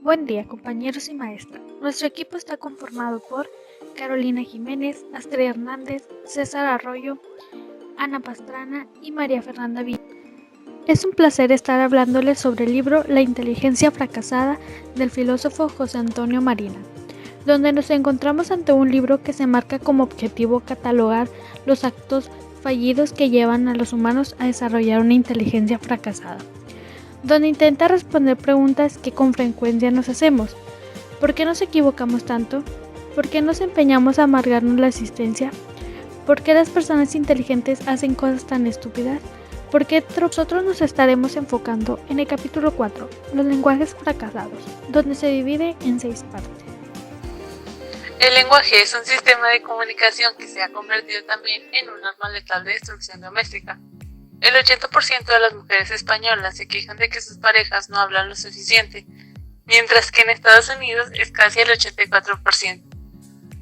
Buen día, compañeros y maestras. Nuestro equipo está conformado por Carolina Jiménez, Astrid Hernández, César Arroyo, Ana Pastrana y María Fernanda Villa. Es un placer estar hablándoles sobre el libro La inteligencia fracasada del filósofo José Antonio Marina, donde nos encontramos ante un libro que se marca como objetivo catalogar los actos fallidos que llevan a los humanos a desarrollar una inteligencia fracasada, donde intenta responder preguntas que con frecuencia nos hacemos. ¿Por qué nos equivocamos tanto? ¿Por qué nos empeñamos a amargarnos la existencia? ¿Por qué las personas inteligentes hacen cosas tan estúpidas? ¿Por qué nosotros nos estaremos enfocando en el capítulo 4, los lenguajes fracasados, donde se divide en 6 partes? El lenguaje es un sistema de comunicación que se ha convertido también en un arma letal de destrucción doméstica. El 80% de las mujeres españolas se quejan de que sus parejas no hablan lo suficiente, mientras que en Estados Unidos es casi el 84%.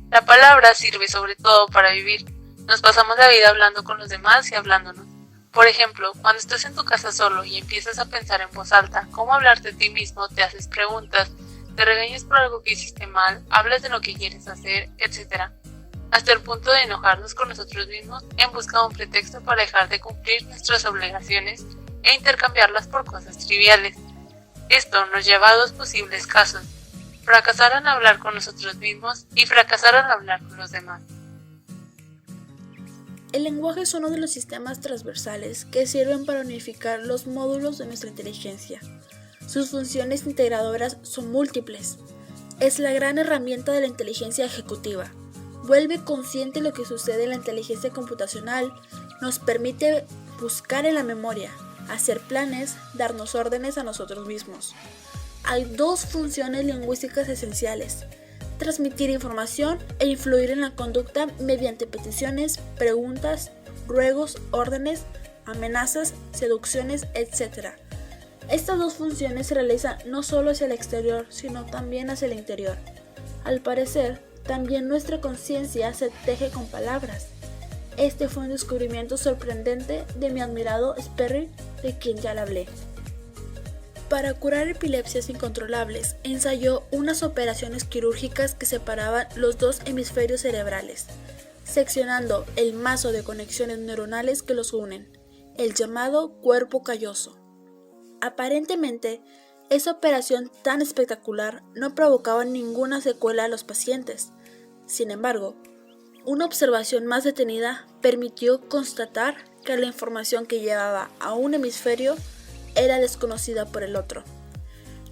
La palabra sirve sobre todo para vivir. Nos pasamos la vida hablando con los demás y hablándonos. Por ejemplo, cuando estás en tu casa solo y empiezas a pensar en voz alta cómo hablar de ti mismo, te haces preguntas, te regañas por algo que hiciste mal, hablas de lo que quieres hacer, etc. Hasta el punto de enojarnos con nosotros mismos en busca de un pretexto para dejar de cumplir nuestras obligaciones e intercambiarlas por cosas triviales. Esto nos lleva a dos posibles casos: fracasar al hablar con nosotros mismos y fracasar al hablar con los demás. El lenguaje es uno de los sistemas transversales que sirven para unificar los módulos de nuestra inteligencia. Sus funciones integradoras son múltiples. Es la gran herramienta de la inteligencia ejecutiva. Vuelve consciente lo que sucede en la inteligencia computacional, nos permite buscar en la memoria, hacer planes, darnos órdenes a nosotros mismos. Hay dos funciones lingüísticas esenciales: transmitir información e influir en la conducta mediante peticiones, preguntas, ruegos, órdenes, amenazas, seducciones, etc. Estas dos funciones se realizan no solo hacia el exterior, sino también hacia el interior. Al parecer, también nuestra conciencia se teje con palabras. Este fue un descubrimiento sorprendente de mi admirado Sperry, de quien ya le hablé. Para curar epilepsias incontrolables, ensayó unas operaciones quirúrgicas que separaban los dos hemisferios cerebrales, seccionando el mazo de conexiones neuronales que los unen, el llamado cuerpo calloso. Aparentemente, esa operación tan espectacular no provocaba ninguna secuela a los pacientes. Sin embargo, una observación más detenida permitió constatar que la información que llevaba a un hemisferio era desconocida por el otro.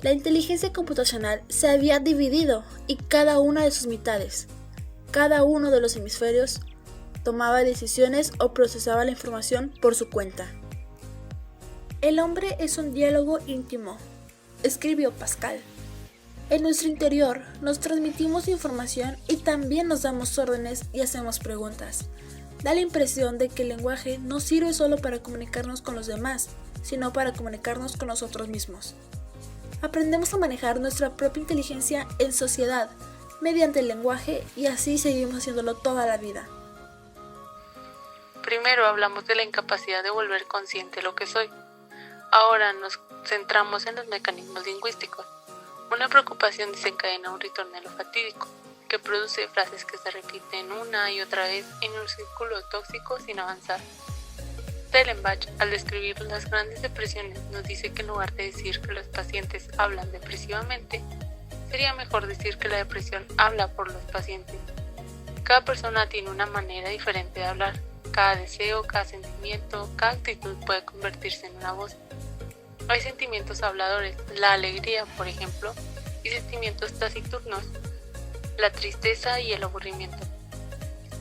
La inteligencia computacional se había dividido y cada una de sus mitades, cada uno de los hemisferios, tomaba decisiones o procesaba la información por su cuenta. El hombre es un diálogo íntimo, escribió Pascal. En nuestro interior nos transmitimos información y también nos damos órdenes y hacemos preguntas. Da la impresión de que el lenguaje no sirve solo para comunicarnos con los demás, sino para comunicarnos con nosotros mismos. Aprendemos a manejar nuestra propia inteligencia en sociedad mediante el lenguaje y así seguimos haciéndolo toda la vida. Primero hablamos de la incapacidad de volver consciente lo que soy. Ahora nos centramos en los mecanismos lingüísticos. Una preocupación desencadena un ritornelo fatídico, que produce frases que se repiten una y otra vez en un círculo tóxico sin avanzar. Dellenbach, al describir las grandes depresiones, nos dice que en lugar de decir que los pacientes hablan depresivamente, sería mejor decir que la depresión habla por los pacientes. Cada persona tiene una manera diferente de hablar. Cada deseo, cada sentimiento, cada actitud puede convertirse en una voz. Hay sentimientos habladores, la alegría, por ejemplo, y sentimientos taciturnos, la tristeza y el aburrimiento.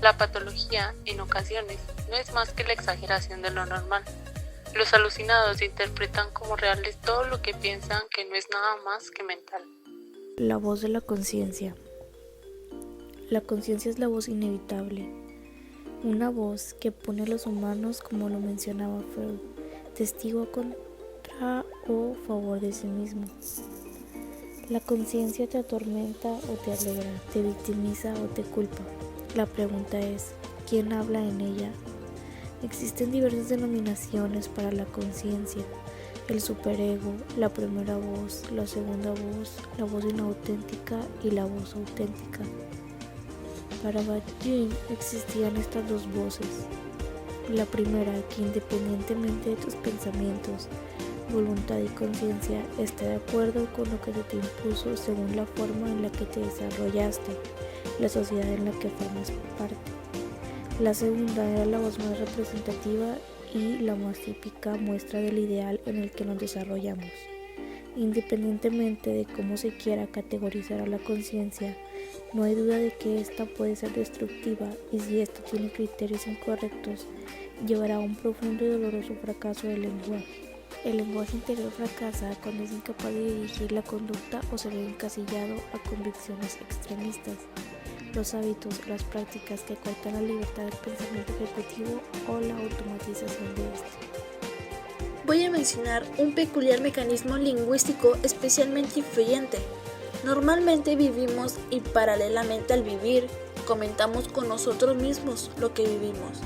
La patología, en ocasiones, no es más que la exageración de lo normal. Los alucinados interpretan como reales todo lo que piensan, que no es nada más que mental. La voz de la conciencia. La conciencia es la voz inevitable. Una voz que pone a los humanos, como lo mencionaba Freud, testigo contra o favor de sí mismo. La conciencia te atormenta o te alegra, te victimiza o te culpa. La pregunta es, ¿quién habla en ella? Existen diversas denominaciones para la conciencia. el superego, la primera voz, la segunda voz, la voz inauténtica y la voz auténtica. Para Bakhtin existían estas dos voces. La primera, que independientemente de tus pensamientos, voluntad y conciencia, está de acuerdo con lo que se te impuso según la forma en la que te desarrollaste, la sociedad en la que formas parte. La segunda era la voz más representativa y la más típica muestra del ideal en el que nos desarrollamos. Independientemente de cómo se quiera categorizar a la conciencia, no hay duda de que ésta puede ser destructiva y si ésta tiene criterios incorrectos, llevará a un profundo y doloroso fracaso del lenguaje. El lenguaje interior fracasa cuando es incapaz de dirigir la conducta o se ve encasillado a convicciones extremistas, los hábitos, las prácticas que cortan la libertad del pensamiento ejecutivo o la automatización de este. Voy a mencionar un peculiar mecanismo lingüístico especialmente influyente. Normalmente vivimos y paralelamente al vivir, comentamos con nosotros mismos lo que vivimos.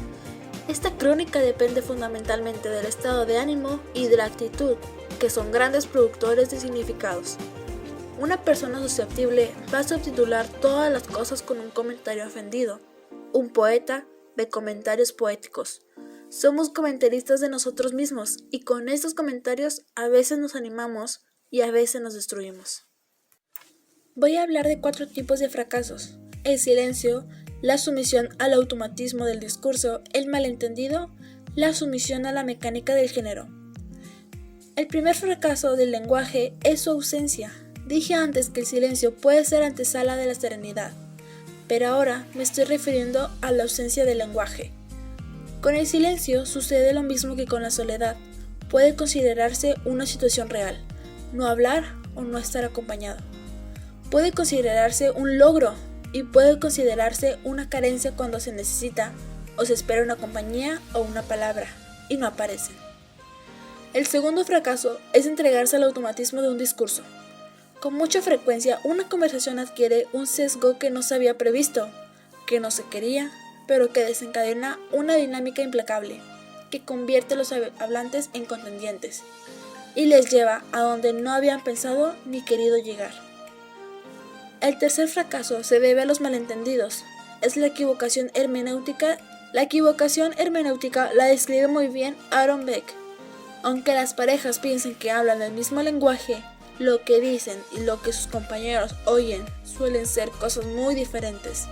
Esta crónica depende fundamentalmente del estado de ánimo y de la actitud, que son grandes productores de significados. Una persona susceptible va a subtitular todas las cosas con un comentario ofendido. Un poeta de comentarios poéticos. Somos comentaristas de nosotros mismos y con estos comentarios a veces nos animamos y a veces nos destruimos. Voy a hablar de 4 tipos de fracasos: el silencio, la sumisión al automatismo del discurso, el malentendido, la sumisión a la mecánica del género. El primer fracaso del lenguaje es su ausencia. Dije antes que el silencio puede ser antesala de la serenidad, pero ahora me estoy refiriendo a la ausencia del lenguaje. Con el silencio sucede lo mismo que con la soledad. Puede considerarse una situación real, no hablar o no estar acompañado. Puede considerarse un logro y puede considerarse una carencia cuando se necesita o se espera una compañía o una palabra y no aparecen. El segundo fracaso es entregarse al automatismo de un discurso. Con mucha frecuencia una conversación adquiere un sesgo que no se había previsto, que no se quería, pero que desencadena una dinámica implacable, que convierte a los hablantes en contendientes y les lleva a donde no habían pensado ni querido llegar. El tercer fracaso se debe a los malentendidos. Es la equivocación hermenéutica. La equivocación hermenéutica la describe muy bien Aaron Beck. Aunque las parejas piensen que hablan el mismo lenguaje, lo que dicen y lo que sus compañeros oyen suelen ser cosas muy diferentes.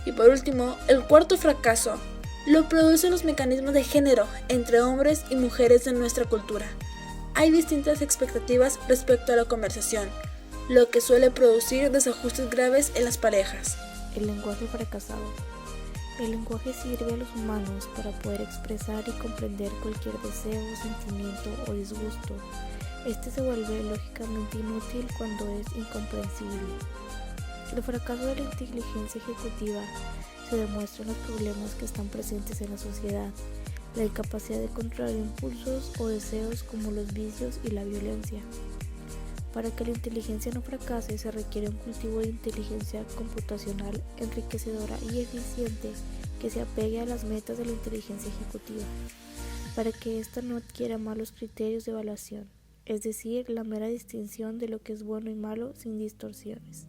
Y por último, el cuarto fracaso lo producen los mecanismos de género entre hombres y mujeres de nuestra cultura. Hay distintas expectativas respecto a la conversación, lo que suele producir desajustes graves en las parejas. El lenguaje fracasado. El lenguaje sirve a los humanos para poder expresar y comprender cualquier deseo, sentimiento o disgusto. Este se vuelve lógicamente inútil cuando es incomprensible. El fracaso de la inteligencia ejecutiva se demuestra en los problemas que están presentes en la sociedad, la incapacidad de controlar impulsos o deseos como los vicios y la violencia. Para que la inteligencia no fracase se requiere un cultivo de inteligencia computacional enriquecedora y eficiente que se apegue a las metas de la inteligencia ejecutiva, para que ésta no adquiera malos criterios de evaluación, es decir, la mera distinción de lo que es bueno y malo sin distorsiones.